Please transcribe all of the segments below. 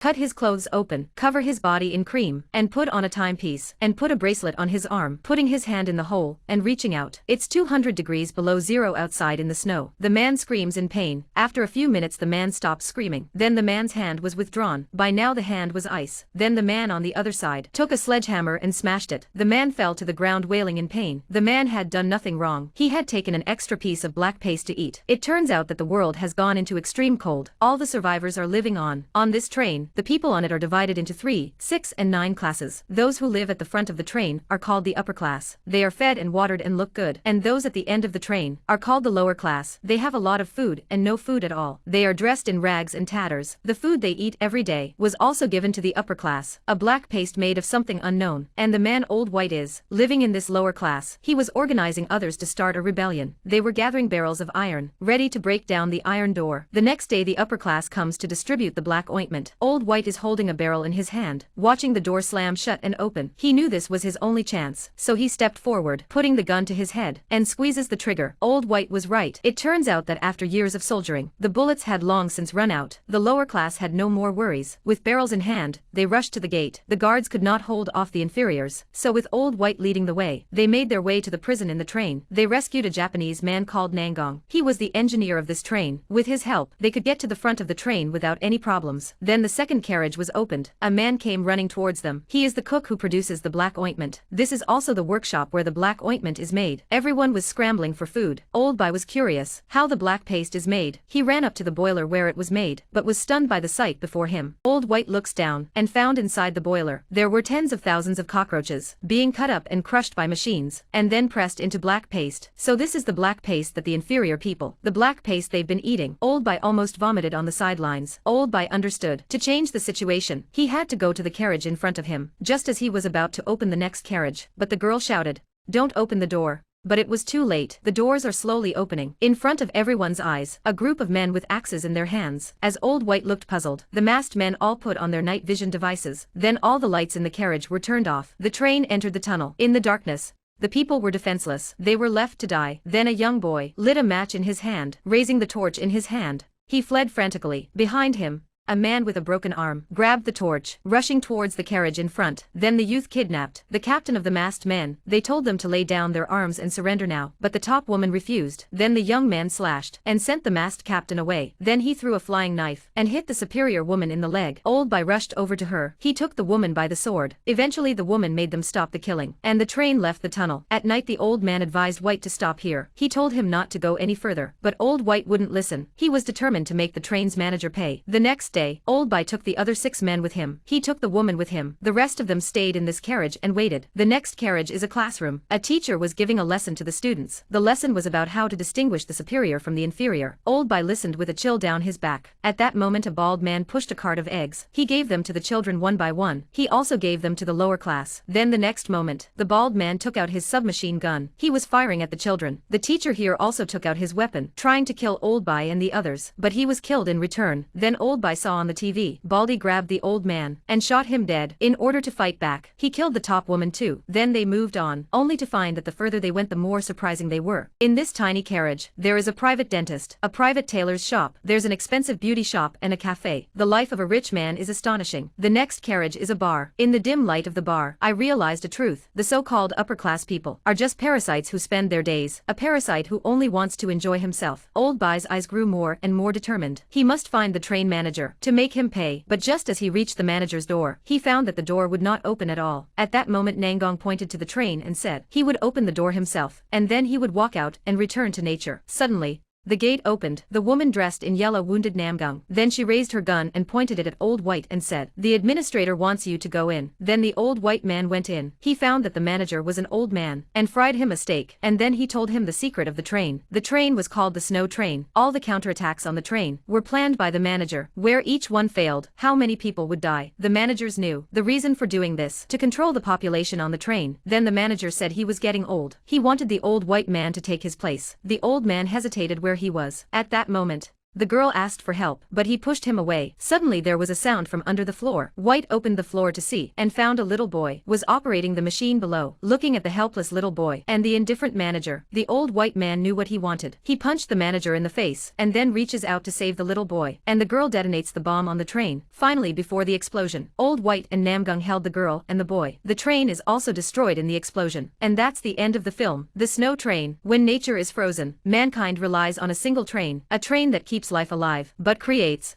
cut his clothes open, cover his body in cream, and put on a timepiece, and put a bracelet on his arm, putting his hand in the hole, and reaching out. It's 200 degrees below zero outside in the snow. The man screams in pain. After a few minutes the man stops screaming. Then the man's hand was withdrawn. By now the hand was ice. Then the man on the other side took a sledgehammer and smashed it. The man fell to the ground wailing in pain. The man had done nothing wrong. He had taken an extra piece of black paste to eat. It turns out that the world has gone into extreme cold. All the survivors are living on this train. The people on it are divided into 3, 6, and 9 classes. Those who live at the front of the train are called the upper class. They are fed and watered and look good. And those at the end of the train are called the lower class. They have a lot of food and no food at all. They are dressed in rags and tatters. The food they eat every day was also given to the upper class, a black paste made of something unknown. And the man Old White is living in this lower class. He was organizing others to start a rebellion. They were gathering barrels of iron, ready to break down the iron door. The next day the upper class comes to distribute the black ointment. Old White is holding a barrel in his hand, watching the door slam shut and open. He knew this was his only chance, so he stepped forward, putting the gun to his head, and squeezes the trigger. Old White was right. It turns out that after years of soldiering, the bullets had long since run out. The lower class had no more worries. With barrels in hand, they rushed to the gate. The guards could not hold off the inferiors, so with Old White leading the way, they made their way to the prison in the train. They rescued a Japanese man called Nangong. He was the engineer of this train. With his help, they could get to the front of the train without any problems. Then the second carriage was opened. A man came running towards them. He is the cook who produces the black ointment. This is also the workshop where the black ointment is made. Everyone was scrambling for food. Old Bai was curious how the black paste is made. He ran up to the boiler where it was made, but was stunned by the sight before him. Old White looks down and found inside the boiler there were tens of thousands of cockroaches being cut up and crushed by machines and then pressed into black paste. So this is the black paste that the inferior people, the black paste they've been eating. Old Bai almost vomited on the sidelines. Old Bai understood. To change the situation, he had to go to the carriage in front of him, just as he was about to open the next carriage. But the girl shouted, "Don't open the door." But it was too late. The doors are slowly opening. In front of everyone's eyes, a group of men with axes in their hands. As Old White looked puzzled, the masked men all put on their night vision devices. Then all the lights in the carriage were turned off. The train entered the tunnel. In the darkness, the people were defenseless. They were left to die. Then a young boy lit a match in his hand, raising the torch in his hand. He fled frantically. Behind him, a man with a broken arm grabbed the torch, rushing towards the carriage in front. Then the youth kidnapped the captain of the masked men. They told them to lay down their arms and surrender now, but the top woman refused. Then the young man slashed and sent the masked captain away. Then he threw a flying knife and hit the superior woman in the leg. Old Bai rushed over to her. He took the woman by the sword. Eventually the woman made them stop the killing, and the train left the tunnel. At night the old man advised White to stop here. He told him not to go any further, but Old White wouldn't listen. He was determined to make the train's manager pay. The next day, Old Bai took the other 6 men with him. He took the woman with him. The rest of them stayed in this carriage and waited. The next carriage is a classroom. A teacher was giving a lesson to the students. The lesson was about how to distinguish the superior from the inferior. Old Bai listened with a chill down his back. At that moment a bald man pushed a cart of eggs. He gave them to the children one by one. He also gave them to the lower class. Then the next moment, the bald man took out his submachine gun. He was firing at the children. The teacher here also took out his weapon, trying to kill Old Bai and the others, but he was killed in return. Then Old Bai saw on the TV, Baldy grabbed the old man and shot him dead. In order to fight back, he killed the top woman too. Then they moved on, only to find that the further they went the more surprising they were. In this tiny carriage, there is a private dentist, a private tailor's shop, there's an expensive beauty shop and a cafe. The life of a rich man is astonishing. The next carriage is a bar. In the dim light of the bar, I realized a truth. The so-called upper-class people are just parasites who spend their days. A parasite who only wants to enjoy himself. Old Bai's eyes grew more and more determined. He must find the train manager to make him pay. But just as he reached the manager's door, he found that the door would not open at all. At that moment Nangong pointed to the train and said he would open the door himself, and then he would walk out and return to nature. Suddenly, the gate opened. The woman dressed in yellow wounded Namgung. Then she raised her gun and pointed it at Old White and said, "The administrator wants you to go in." Then the old white man went in. He found that the manager was an old man and fried him a steak, and then he told him the secret of the train. The train was called the Snow Train. All the counterattacks on the train were planned by the manager. Where each one failed, how many people would die. The managers knew the reason for doing this, to control the population on the train. Then the manager said he was getting old. He wanted the old white man to take his place. The old man hesitated where he was. At that moment, The girl asked for help, but he pushed him away. Suddenly there was a sound from under the floor. White opened the floor to see, and found a little boy was operating the machine below, looking at the helpless little boy and the indifferent manager. The old white man knew what he wanted. He punched the manager in the face, and then reaches out to save the little boy, and the girl detonates the bomb on the train. Finally, before the explosion, Old White and Namgung held the girl and the boy. The train is also destroyed in the explosion. And that's the end of the film. The Snow Train. When nature is frozen, mankind relies on a single train, a train that keeps life alive, but creates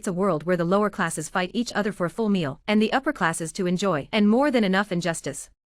a world where the lower classes fight each other for a full meal, and the upper classes to enjoy, and more than enough injustice.